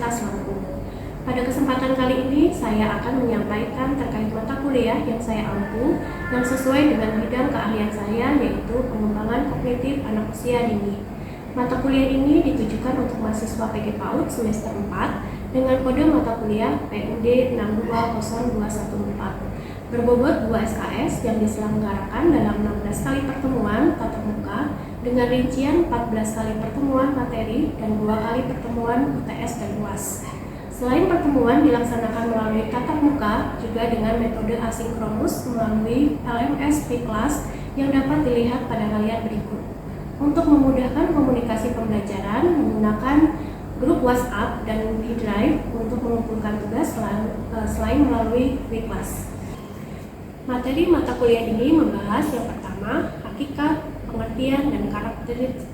Universitas Lampung. Pada kesempatan kali ini, saya akan menyampaikan terkait mata kuliah yang saya ampu yang sesuai dengan bidang keahlian saya, yaitu pengembangan kognitif anak usia dini. Mata kuliah ini ditujukan untuk mahasiswa PG PAUD semester 4 dengan kode mata kuliah PUD 620214. Berbobot 2 SKS yang diselenggarakan dalam 16 kali pertemuan tatap muka dengan rincian 14 kali pertemuan materi dan 2 kali pertemuan UTS dan UAS. Selain pertemuan dilaksanakan melalui tatap muka, juga dengan metode asinkronus melalui LMS Class yang dapat dilihat pada layar berikut. Untuk memudahkan komunikasi pembelajaran, menggunakan grup WhatsApp dan Drive untuk mengumpulkan tugas selain melalui Class. Materi mata kuliah ini membahas yang pertama, hakikat, pengertian, dan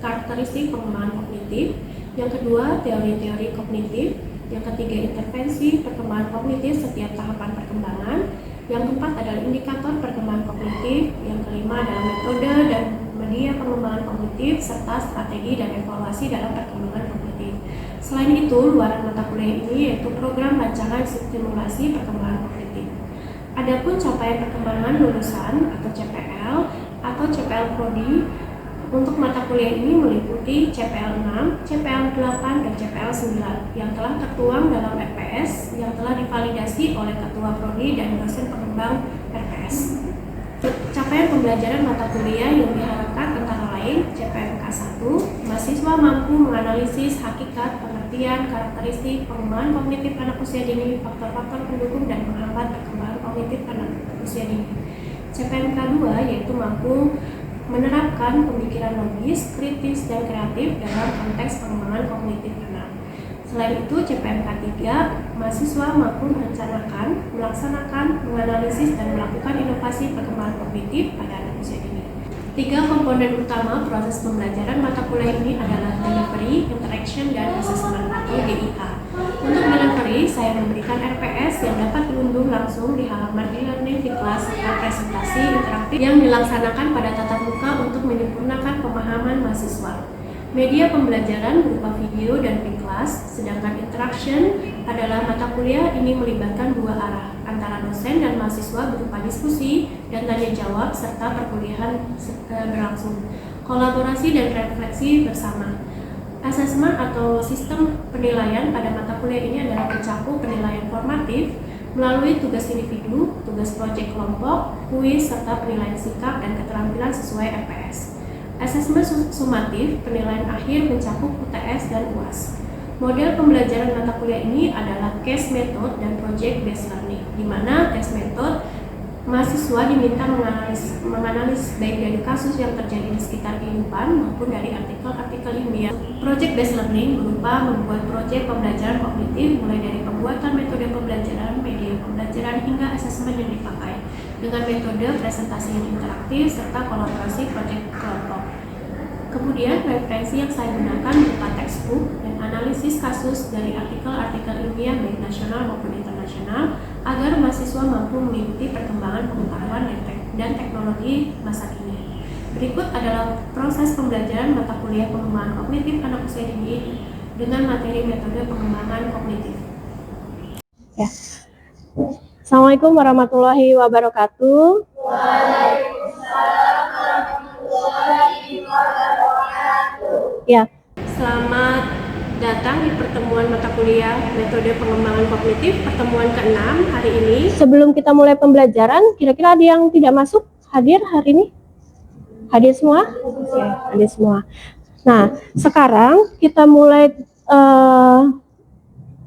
karakteristik pengembangan kognitif. Yang kedua, teori-teori kognitif. Yang ketiga, intervensi perkembangan kognitif setiap tahapan perkembangan. Yang keempat adalah indikator perkembangan kognitif. Yang kelima adalah metode dan media pengembangan kognitif, serta strategi dan evaluasi dalam perkembangan kognitif. Selain itu, luaran mata kuliah ini yaitu program rancangan stimulasi perkembangan kognitif. Adapun capaian perkembangan lulusan atau CPL atau CPL Prodi untuk mata kuliah ini meliputi CPL 6, CPL 8, dan CPL 9 yang telah tertuang dalam RPS yang telah divalidasi oleh Ketua Prodi dan dosen pengembang RPS. Capaian pembelajaran mata kuliah yang diharapkan antara lain CPMK 1, mahasiswa mampu menganalisis hakikat, pengertian, karakteristik, pengembangan kognitif anak usia dini, faktor-faktor pendukung dan menghambat perkembangan kognitif anak usia dini. CPMK 2 yaitu mampu menerapkan pemikiran logis, kritis, dan kreatif dalam konteks pengembangan kognitif anak. Selain itu, CPMK 3, mahasiswa mampu merencanakan, melaksanakan, menganalisis, dan melakukan inovasi perkembangan kognitif pada anak usia dini. 3 komponen utama proses pembelajaran mata kuliah ini adalah delivery, interaction, dan assessment atau DIA. Untuk delivery, saya memberikan RPS yang dapat diunduh langsung di halaman e-learning Class serta presentasi interaktif yang dilaksanakan pada tatap muka untuk menyempurnakan pemahaman mahasiswa. Media pembelajaran berupa video dan Class, sedangkan interaction adalah mata kuliah ini melibatkan dua arah, antara dosen dan mahasiswa berupa diskusi dan tanya jawab serta perkuliahan berlangsung, kolaborasi dan refleksi bersama. Asesmen atau sistem penilaian pada mata kuliah ini adalah mencakup penilaian formatif melalui tugas individu, tugas proyek kelompok, kuis, serta penilaian sikap dan keterampilan sesuai RPS. Asesmen sumatif, penilaian akhir mencakup UTS dan UAS. Model pembelajaran mata kuliah ini adalah case method dan project based learning, di mana case method mahasiswa diminta menganalisis baik dari kasus yang terjadi di sekitar kehidupan maupun dari artikel-artikel ilmiah. Project based learning berupa membuat proyek pembelajaran kognitif mulai dari pembuatan metode pembelajaran, media pembelajaran, hingga asesmen yang dipakai dengan metode presentasi yang interaktif serta kolaborasi proyek kelompok. Kemudian referensi yang saya gunakan berupa textbook dan analisis kasus dari artikel-artikel ilmiah baik nasional maupun internasional agar mahasiswa mampu mengikuti perkembangan pengetahuan dan teknologi masa kini. Berikut adalah proses pembelajaran mata kuliah pengembangan kognitif anak usia dini dengan materi metode pengembangan kognitif. Ya. Assalamualaikum warahmatullahi wabarakatuh. Waalaikumsalam warahmatullahi wabarakatuh. Ya. Selamat datang di pertemuan mata kuliah metode pengembangan kognitif pertemuan ke-6 hari ini. Sebelum kita mulai pembelajaran, kira-kira ada yang tidak masuk hadir hari ini? Hadir semua? Oke, hadir semua. Nah, sekarang kita mulai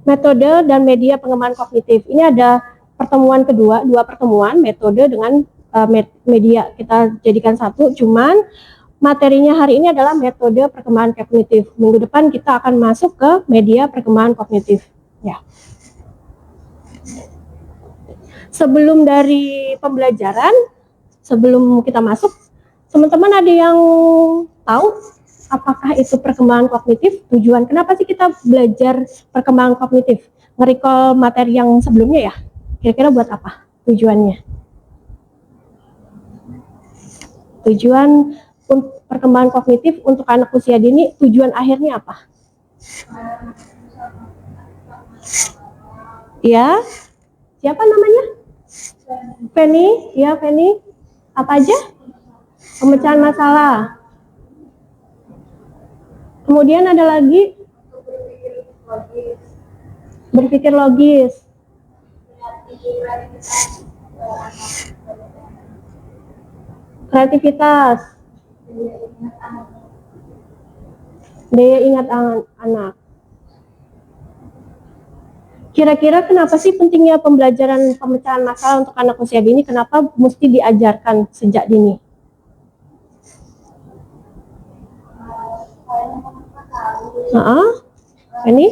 metode dan media pengembangan kognitif. Ini ada pertemuan kedua, 2 pertemuan metode dengan media. Kita jadikan satu, cuman materinya hari ini adalah metode perkembangan kognitif. Minggu depan kita akan masuk ke media perkembangan kognitif. Ya. Sebelum dari pembelajaran, sebelum kita masuk, teman-teman ada yang tahu apakah itu perkembangan kognitif? Tujuan kenapa sih kita belajar perkembangan kognitif? Nge-recall materi yang sebelumnya ya? Kira-kira buat apa tujuannya? Tujuan untuk perkembangan kognitif untuk anak usia dini, tujuan akhirnya apa? Ya, siapa namanya? Penny, ya Penny. Apa aja? Pemecahan masalah. Kemudian ada lagi berpikir logis. Kreativitas. Daya ingat anak. Kira-kira kenapa sih pentingnya pembelajaran pemecahan masalah untuk anak usia dini? Kenapa mesti diajarkan sejak dini? Ini?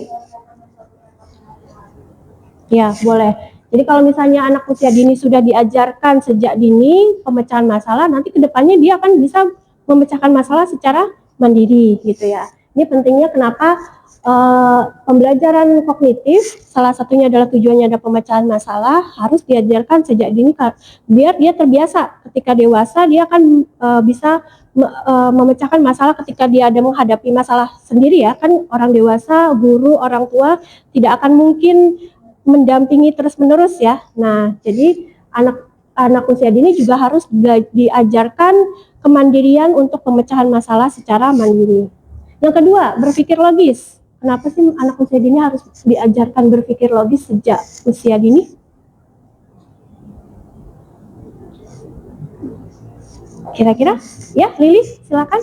Ya, boleh. Jadi kalau misalnya anak usia dini sudah diajarkan sejak dini pemecahan masalah, nanti kedepannya dia akan bisa memecahkan masalah secara mandiri, gitu ya. Ini pentingnya kenapa pembelajaran kognitif, salah satunya adalah tujuannya ada pemecahan masalah, harus diajarkan sejak dini biar dia terbiasa ketika dewasa dia akan bisa memecahkan masalah ketika dia ada menghadapi masalah sendiri ya. Kan orang dewasa, guru, orang tua tidak akan mungkin mendampingi terus-menerus ya. Nah, jadi anak usia dini juga harus diajarkan kemandirian untuk pemecahan masalah secara mandiri. Yang kedua, berpikir logis. Kenapa sih anak usia dini harus diajarkan berpikir logis sejak usia dini? Kira-kira? Ya, Lili, silakan.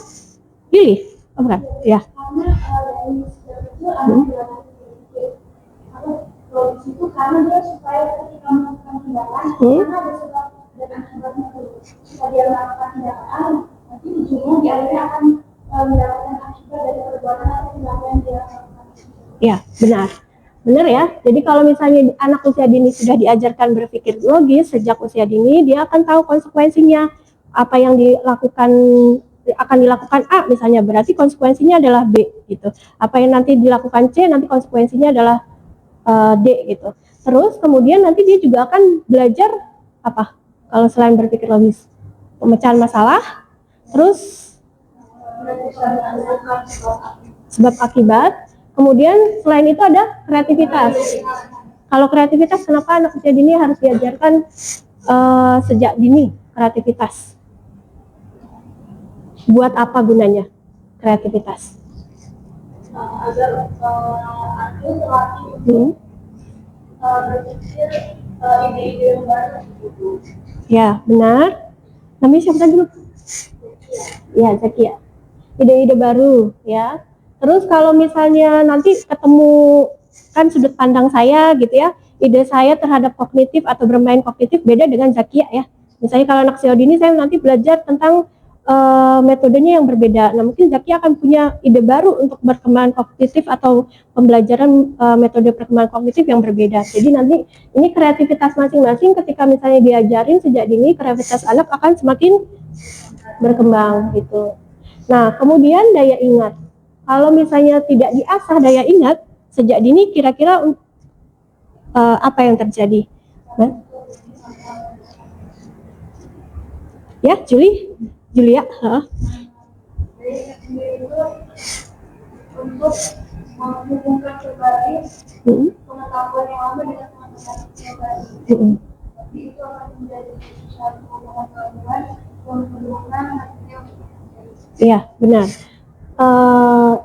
Lili, oh bukan? Ya. Logis itu karena dia supaya ketika melakukan tindakan, karena ada sebab dan akibatnya dulu. Jika dia melakukan tindakan, nanti ujungnya dia akhirnya akan mendapatkan akibat dari perbuatan atau tindakan yang dia lakukan. Ya, benar. Benar ya. Jadi kalau misalnya anak usia dini sudah diajarkan berpikir logis sejak usia dini, dia akan tahu konsekuensinya. Apa yang akan dilakukan A misalnya, berarti konsekuensinya adalah B gitu. Apa yang nanti dilakukan C, nanti konsekuensinya adalah D gitu. Terus kemudian nanti dia juga akan belajar apa? Kalau selain berpikir logis, pemecahan masalah, terus sebab akibat. Kemudian selain itu ada kreativitas. Kalau kreativitas, kenapa anak usia dini harus diajarkan sejak dini kreativitas? Buat apa gunanya kreativitas? Agar aku terlatih berpikir ide-ide yang baru. Ya, benar. Namanya siapa tadi? Ya, Zakia. Ide-ide baru, ya. Terus kalau misalnya nanti ketemu, kan sudut pandang saya gitu ya, ide saya terhadap kognitif atau bermain kognitif beda dengan Zakia ya. Misalnya kalau anak usia dini saya nanti belajar tentang metodenya yang berbeda. Nah, mungkin Zaki akan punya ide baru untuk perkembangan kognitif atau pembelajaran metode perkembangan kognitif yang berbeda. Jadi nanti ini kreativitas masing-masing ketika misalnya diajarin sejak dini, kreativitas anak akan semakin berkembang gitu. Nah, kemudian daya ingat. Kalau misalnya tidak diasah daya ingat sejak dini, kira-kira apa yang terjadi? Nah? Ya, Julia. Untuk menghubungkan kembali pengetahuan yang lama dengan pengetahuan yang baru. Tapi itu akan menjadi suatu pengetahuan yang menghubungkan hasilnya. Iya, benar.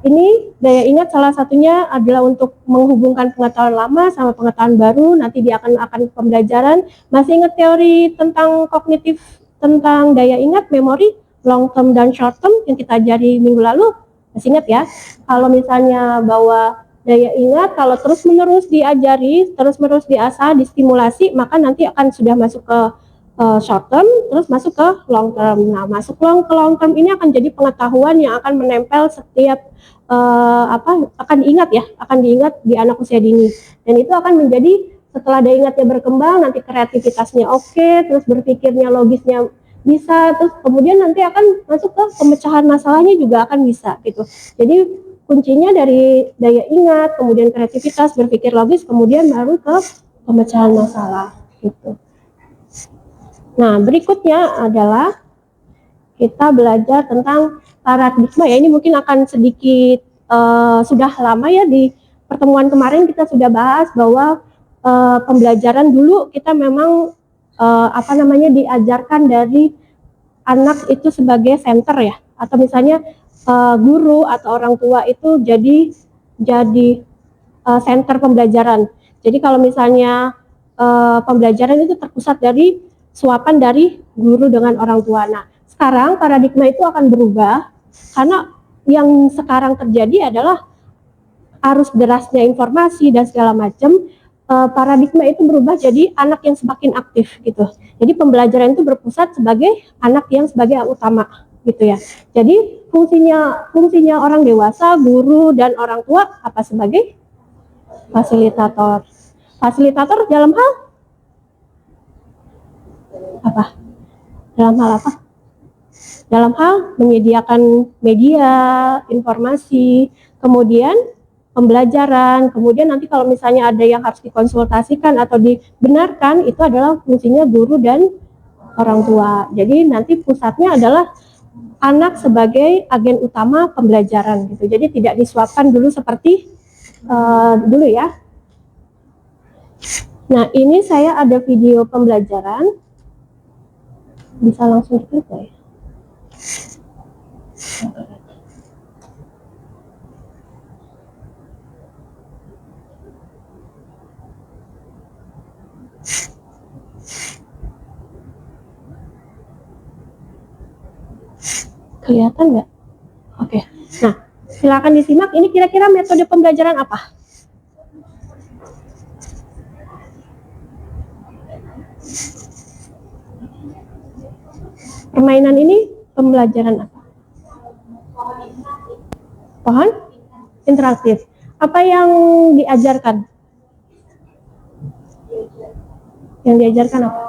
Ini daya ingat salah satunya adalah untuk menghubungkan pengetahuan lama sama pengetahuan baru. Nanti dia akan pembelajaran. Masih ingat teori tentang kognitif, tentang daya ingat, memori, long term dan short term yang kita ajari minggu lalu? Masih ingat ya? Kalau misalnya bahwa daya ingat kalau terus-menerus diajari, terus-menerus diasah, distimulasi, maka nanti akan sudah masuk ke short term, terus masuk ke long term. Nah, masuk ke long term ini akan jadi pengetahuan yang akan menempel setiap akan diingat di anak usia dini. Dan itu akan menjadi setelah daya ingatnya berkembang, nanti kreativitasnya oke, terus berpikirnya logisnya bisa, terus kemudian nanti akan masuk ke pemecahan masalahnya juga akan bisa gitu. Jadi kuncinya dari daya ingat, kemudian kreativitas, berpikir logis, kemudian baru ke pemecahan masalah gitu. Nah, berikutnya adalah kita belajar tentang paradigma ya. Ini mungkin akan sedikit sudah lama ya pertemuan kemarin kita sudah bahas bahwa pembelajaran dulu kita memang diajarkan dari anak itu sebagai center ya, atau misalnya guru atau orang tua itu jadi center pembelajaran. Jadi kalau misalnya pembelajaran itu terpusat dari suapan dari guru dengan orang tua. Nah, sekarang paradigma itu akan berubah karena yang sekarang terjadi adalah arus derasnya informasi dan segala macam. Paradigma itu berubah jadi anak yang semakin aktif gitu. Jadi pembelajaran itu berpusat sebagai anak yang sebagai yang utama gitu ya. Jadi fungsinya orang dewasa, guru dan orang tua apa sebagai fasilitator. Fasilitator dalam hal apa? Dalam hal apa? Dalam hal menyediakan media, informasi, kemudian pembelajaran, kemudian nanti kalau misalnya ada yang harus dikonsultasikan atau dibenarkan, itu adalah fungsinya guru dan orang tua. Jadi nanti pusatnya adalah anak sebagai agen utama pembelajaran gitu. Jadi tidak disuapkan dulu seperti dulu ya. Nah, ini saya ada video pembelajaran. Bisa langsung diklik ya. Kelihatan nggak? Oke. Nah, silakan disimak. Ini kira-kira metode pembelajaran apa? Permainan ini pembelajaran apa? Pohon interaktif. Apa yang diajarkan? Yang diajarkan apa?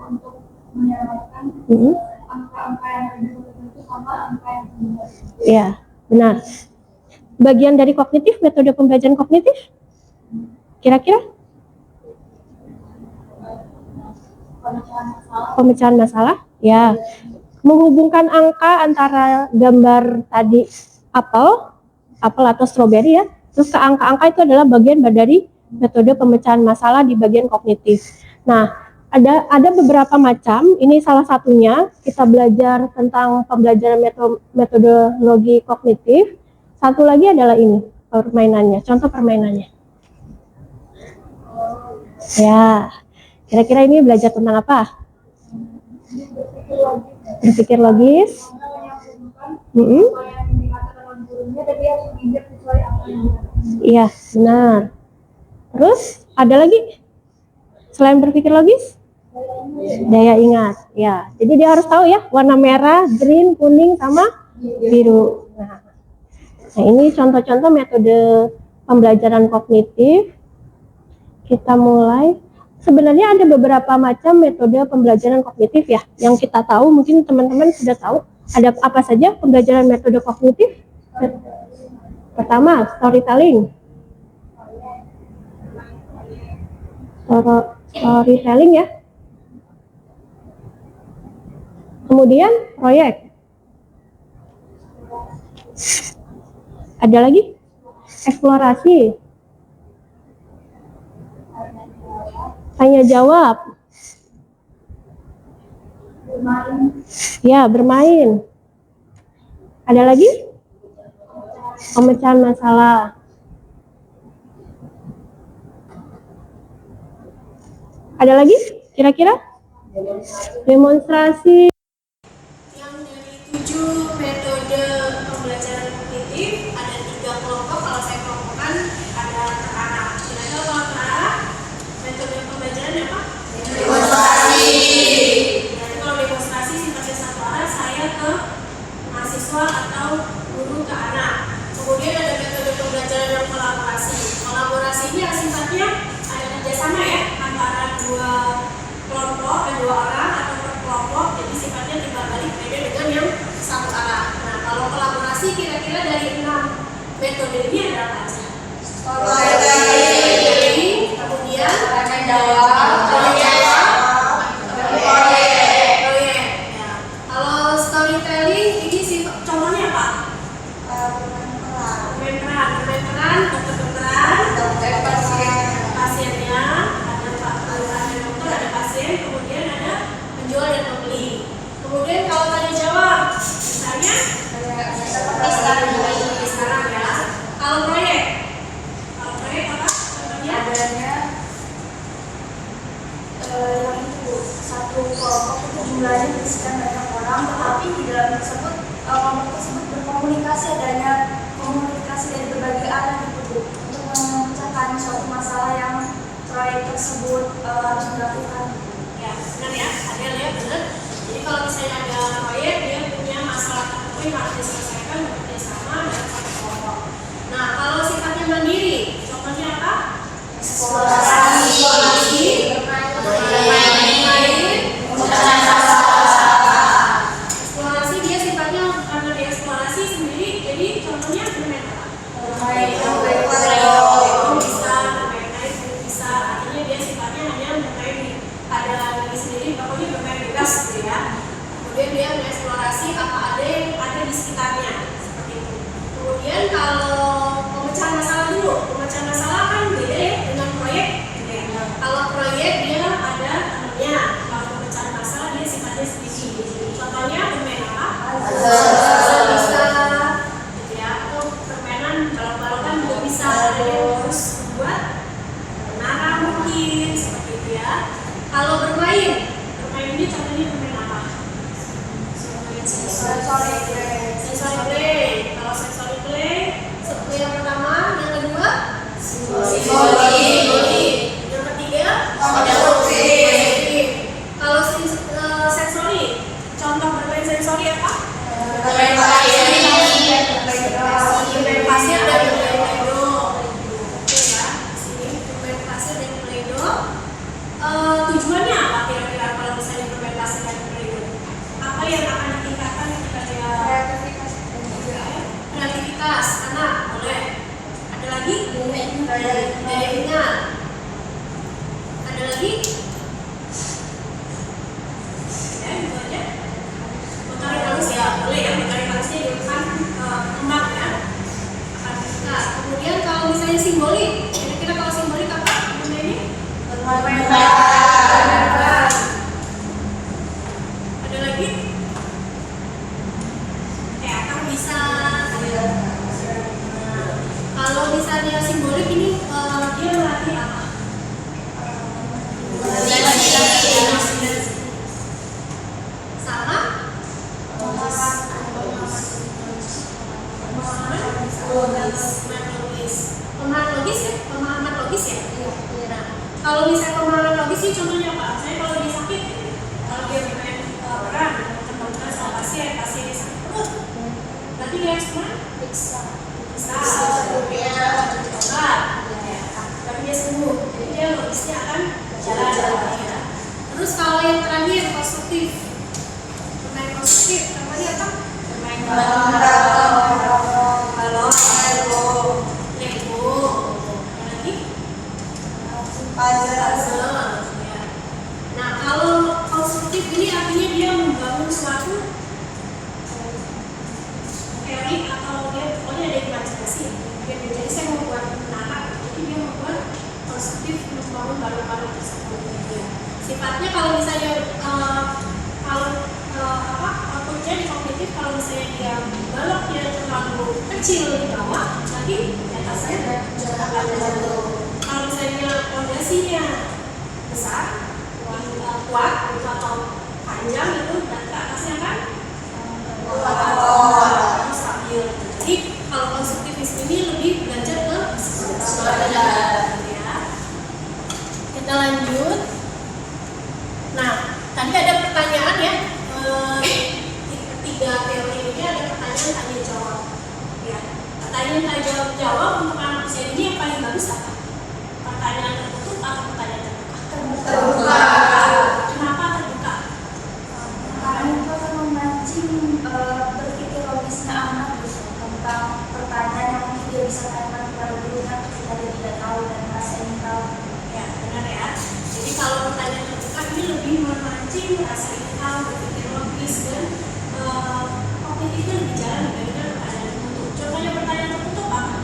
Untuk menyamakan angka-angka yang itu sama angka yang benar. Iya, benar. Bagian dari kognitif, metode pembelajaran kognitif? Kira-kira? Pemecahan masalah? Ya. Menghubungkan angka antara gambar tadi apel atau stroberi ya, terus ke angka-angka itu adalah bagian dari metode pemecahan masalah di bagian kognitif. Nah, ada beberapa macam, ini salah satunya kita belajar tentang pembelajaran metodologi kognitif. Satu lagi adalah ini, permainannya, contoh permainannya. Ya, kira-kira ini belajar tentang apa? Berpikir logis. Iya, benar. Terus ada lagi selain berpikir logis? Daya ingat. Ya, jadi dia harus tahu ya warna merah, green, kuning sama biru. Nah, ini contoh-contoh metode pembelajaran kognitif. Kita mulai. Sebenarnya ada beberapa macam metode pembelajaran kognitif ya, yang kita tahu, mungkin teman-teman sudah tahu. Ada apa saja pembelajaran metode kognitif? Pertama, storytelling. Storytelling ya. Kemudian proyek. Ada lagi? Eksplorasi. Tanya jawab. Ya, bermain. Ada lagi? Pemecahan masalah. Ada lagi? Kira-kira? Demonstrasi. Yang dari 7 metode pembelajaran kognitif ada 3 kelompok. Kalau saya kelompokkan ada terarah. Kira-kira kalau terarah metode pembelajaran apa? Demonstrasi. Jadi kalau demonstrasi sifatnya satu arah, saya ke mahasiswa atau guru ke anak. Kemudian ada metode pembelajaran yang kolaborasi. Kolaborasi ini sifatnya ada kerjasama ya antara dua kelompok, dua orang atau per kelompok. Jadi sifatnya timbal balik beda dengan yang satu arah. Nah, kalau kolaborasi kira-kira dari 6 metode ini ada apa aja? Storytelling, kemudian tanya jawab, proyek. Ya. Kalau storytelling ini contohnya apa? Bermain peran, tersebut harus dilakukan. Ya, benar ya, ada ya, benar. Jadi kalau misalnya ada proyek, dia punya masalah tertentu yang harus diselesaikan bekerja sama dan satu kelompok. Nah, kalau sifatnya mandiri, contohnya apa? Eksplorasi, bermain, eksplorasi dia sifatnya karena dia eksplorasi sendiri, jadi contohnya bermain apa? Bisa, bermain bisa, artinya dia sifatnya hanya bermain di ada diri sendiri, pokoknya bermain bebas gitu ya. Kemudian dia mengeksplorasi apa ada yang ada di sekitarnya, seperti itu. Kemudian kalau pemecahan masalah dulu, pemecahan masalah kan beda ya dengan proyek. Kalau proyek dia ada temennya, kalau pemecahan masalah dia sifatnya sendiri. Contohnya bermain apa? Bisa, gitu ya. Atau permainan balok-balokan juga bisa. Ada yang harus buat menara mungkin, seperti itu ya. Kalau bermain ini contohnya bermain apa? Sensory play. Kalau sensory play, yang pertama, yang kedua, simboli. Yang ketiga, objektif. Kalau sensory, contoh bermain sensory apa? Bermain pasir dan bermain play-doh. Oke ya, di sini bermain pasir dan play-doh. Tujuannya apa kira-kira kalau misalnya bermain pasir dan play-doh? Apa yang akan ditingkatkan ketika dia kreativitas, karena boleh. Ada lagi? Daya ingat. Ada lagi? Ya, itu aja. Motorik halus ya, boleh ya. Motorik halusnya dilakukan kembang ya. Akan kita. Kemudian kalau misalnya simbolik, kira-kira kalau simbolik apa? Ini? Bermain. Ada lagi? Teater bisa. Kalau misalnya simbolik ini dia melatih apa? Sama? Pemahaman logis ya? Pemahaman logis ya? Nah, kalau misalnya pemahaman logis sih contohnya apa? Saya kalau dia sakit, kalau dia bermain peran, ketemu sama pasien dia sakit perut, berarti dia harus kemana? Bisa obat, tapi dia sembuh, jadi dia logisnya akan jalan ya. Terus kalau yang terakhir konstruktif, bermain konstruktif, contohnya apa? Bermain balon, Lego, yang lagi? Puzzle. Ya. Nah, kalau konstruktif ini artinya dia membangun suatu teori atau dia pokoknya ada imajinasi. Jadi saya membuat menara, jadi dia membuat konstruktif membangun balon-balon tersebut. Ya. Sifatnya kalau misalnya outputnya di kognitif, kalau misalnya dia baloknya terlalu kecil di bawah, nanti di atasnya akan jatuh. Kalau misalnya fondasinya besar, kuat atau panjang itu, dan ke atasnya kan stabil. Jadi kalau konstruktivisme ini lebih belajar ke ya. Kita lanjut. Nah, tadi ada pertanyaan ya. Tiga teori ini ada pertanyaan tanya jawab. Ya. Pertanyaan tanya jawab untuk anak usia ini yang paling bagus apa? Pertanyaan tertutup atau pertanyaan terbuka? Terbuka. Kenapa terbuka? Karena itu akan memancing berpikir logisnya anak tentang pertanyaan yang mungkin dia bisa tanyakan kepada gurunya ketika dia tidak tahu dan merasa ingin tahu. Ya, benar ya. Jadi kalau pertanyaan terbuka ini lebih memancing rasa ingin tahu, berpikir logis dan kognitifnya lebih jalan dibandingkan pertanyaan tertutup. Contohnya pertanyaan tertutup apa?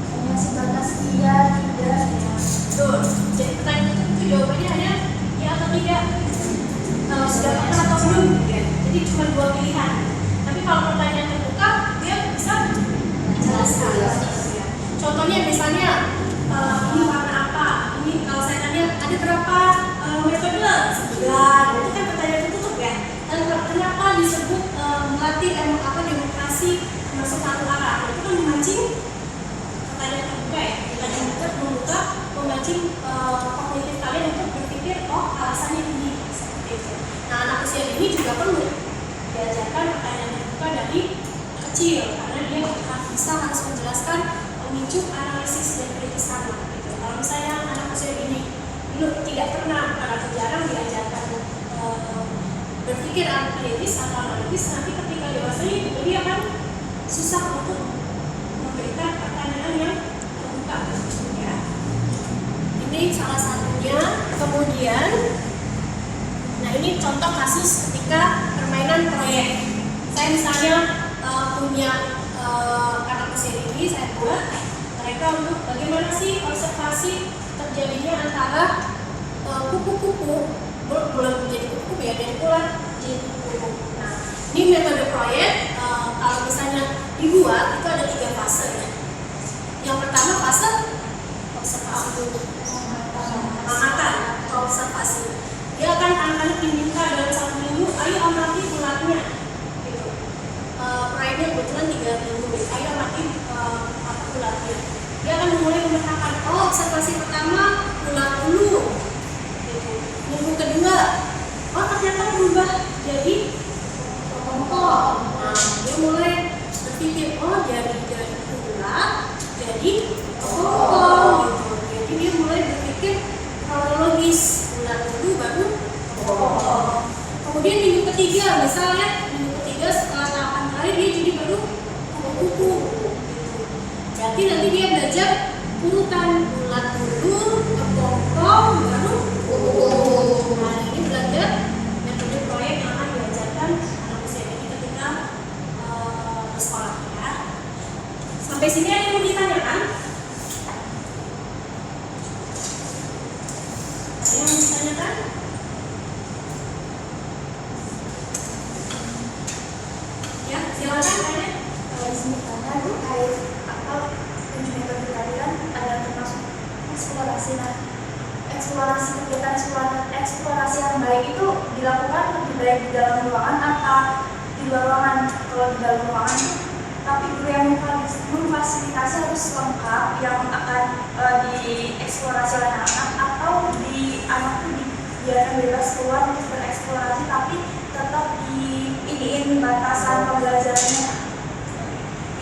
Hanya sebatas iya, tidak. Betul. Jadi pertanyaan tertutup jawabannya hanya ya atau tidak. Sudah pernah atau belum? Ya. Jadi cuma dua pilihan. Tapi kalau pertanyaan terbuka, dia bisa menjelaskan. Ya. Contohnya misalnya ini warna apa? Ini kalau saya tanya ada berapa metode? 9. Itu kan pertanyaan tertutup ya. Dan kenapa disebut melatih demokrasi masuk satu arah? Itu kan memancing pertanyaan terbuka ya. Pertanyaan terbuka memancing kognitif kalian memicu analisis dan kritis anak gitu. Kalau misalnya anak usia ini dulu tidak pernah atau jarang diajarkan berpikir kritis atau analitis, nanti ketika dewasa itu dia akan susah untuk memberikan pertanyaan yang terbuka ya. Ini salah satunya. Kemudian nah ini contoh kasus ketika permainan proyek. Saya misalnya punya anak usia ini, saya buat mereka untuk bagaimana sih observasi terjadinya antara kupu-kupu bulan menjadi kupu-kupu ya, dan ular jadi kupu-kupu. Nah, ini metode proyek kalau misalnya dibuat itu ada 3 fase ya. Yang pertama fase observasi dulu, pengamatan atau observasi. Dia akan anak-anak diminta dalam 1 minggu, ayo amati ularnya. Gitu. Proyeknya kebetulan 3 minggu, ayo amati ularnya. Dia akan mulai memetakan, oh observasi pertama ular dulu. Gitu. Minggu kedua, oh ternyata berubah jadi kelompok. Nah, dia mulai berpikir, oh jadi ular, jadi kelompok. Gitu. Jadi dia mulai berpikir kronologis, ular dulu baru kelompok. Kemudian minggu ketiga, misalnya minggu ketiga setelah tahapan terakhir dia jadi baru kupu-kupu. Berarti nanti dia belajar urutan ular dulu, kelompok, baru kupu-kupu. Nah ini belajar metode proyek yang akan diajarkan anak usia ini ketika bersekolah ya. Sampai sini ada yang mau ditanyakan? Ada yang mau ditanyakan? Ya, silakan tanya. Kalau di sini karena terkait atau tujuan metode tadi kan ada termasuk eksplorasi. Nah, eksplorasi kegiatan eksplorasi yang baik itu dilakukan lebih baik di dalam ruangan atau di luar ruangan. Kalau di dalam ruangan tapi guru yang memfasilitasi harus lengkap yang akan dieksplorasi oleh anak-anak, atau di anak itu dibiarkan bebas keluar untuk bereksplorasi tapi tetap diiniin batasan pembelajarannya.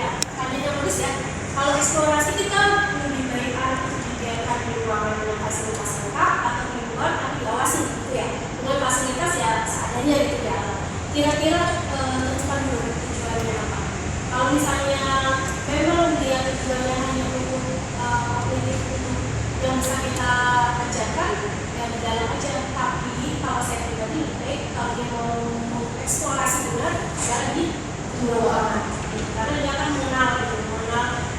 Ya, ada yang bagus ya. Kalau eksplorasi kita lebih baik anak itu dibiarkan di ruangan dengan fasilitas lengkap atau di luar tapi diawasi gitu ya. Dengan fasilitas ya seadanya gitu ya. Kira-kira tentukan dulu tujuannya apa. Kalau misalnya memang dia tujuannya hanya untuk yang bisa kita ajarkan ya di dalam aja. Tapi kalau saya pribadi lebih baik kalau dia mau eksplorasi benar ya di luar ruangan. Karena dia akan mengenal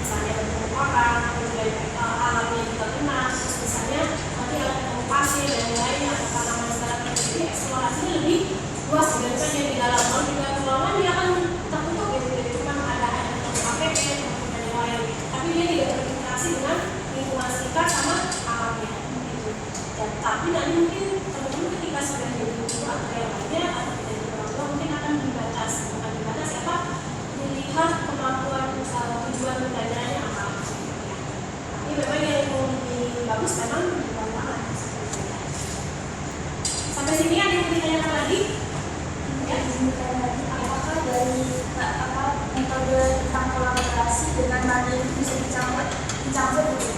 misalnya bentuk orang, kemudian alamnya juga kenal, terus misalnya nanti ada ketemu pasir dan lainnya atau tanaman segala macam. Jadi eksplorasinya lebih luas dibandingkan yang di dalam. Kalau di dalam ruangan dia akan tertutup gitu, jadi cuma ada APP dan yang lain. Tapi dia tidak berinteraksi dengan lingkungan sekitar sama alamnya. Gitu. Dan tapi nanti mungkin teman-teman ketika sudah jadi guru atau yang lainnya atau menjadi orang tua mungkin akan dibatasi, bukan dibatasi apa? Dilihat kemampuan tujuan pembelajarannya apa. Tapi memang yang lebih bagus memang di ruangan. Sampai sini ada yang ditanyakan lagi? Ya, Apakah dari metode tentang kolaborasi dengan mandiri itu bisa dicampur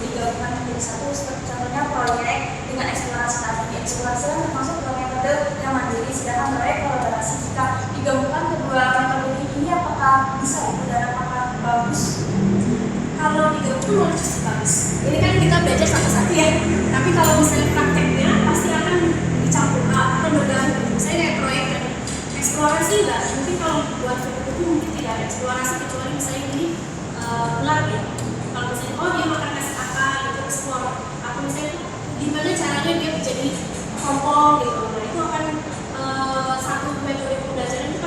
digabungkan menjadi satu, seperti contohnya proyek dengan eksplorasi tadi. Eksplorasi kan termasuk dua metode yang mandiri, sedangkan proyek kolaborasi. Jika digabungkan kedua metode ini apakah bisa dan apakah bagus? kalau digabung malah justru bagus. Ini kan kita belajar satu-satu ya. Tapi kalau misalnya prakteknya pasti akan dicampur atau bergabung. Misalnya kayak proyek dan eksplorasi lah. Mungkin kalau buat kupu-kupu mungkin tidak ada eksplorasi kecuali misalnya ini ular ya. Kalau misalnya oh dia makan kasih apa gitu eksplor. Atau misalnya gimana caranya dia menjadi kelompok gitu. Nah itu akan satu metode pembelajaran itu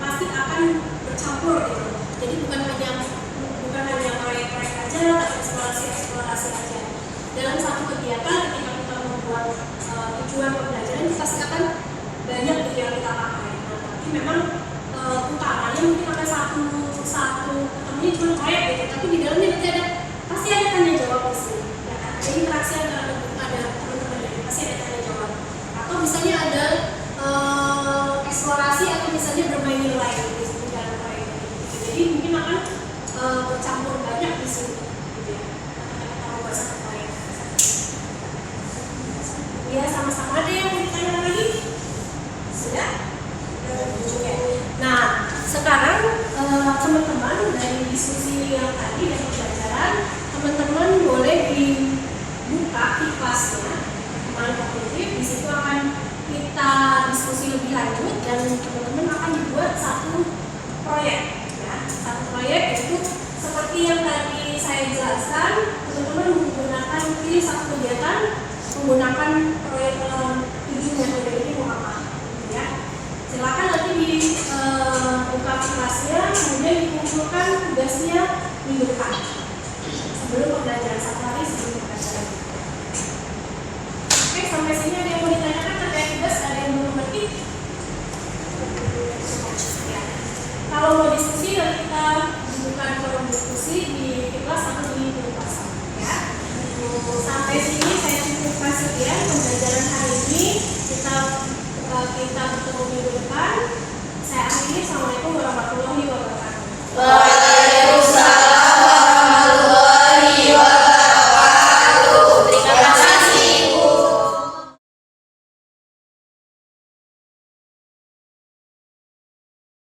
pasti akan bercampur gitu. Jadi bukan hanya proyek-proyek aja atau eksplorasi aja. Dalam satu kegiatan ketika kita membuat tujuan pembelajaran itu pasti akan banyak yang kita pakai. Nah, tapi memang utamanya mungkin ada satu ketemunya cuma proyek gitu, tapi di dalamnya nanti pasti ada tanya jawab di sini. Ya, ada interaksi antara teman-teman ini, pasti ada tanya jawab. Atau misalnya ada eksplorasi atau misalnya bermain nilai di dalam proyek. Jadi mungkin akan bercampur banyak di sini. Gitu satu kegiatan menggunakan proyek 7 metode ini mau apa, gitu ya. Silakan nanti buka kelasnya, kemudian dikumpulkan tugasnya minggu depan sebelum pembelajaran, 1 hari sebelum pembelajaran. Oke, sampai sini ada yang mau ditanyakan terkait tugas, ada yang belum mengerti? Ya. Kalau mau diskusi nanti kita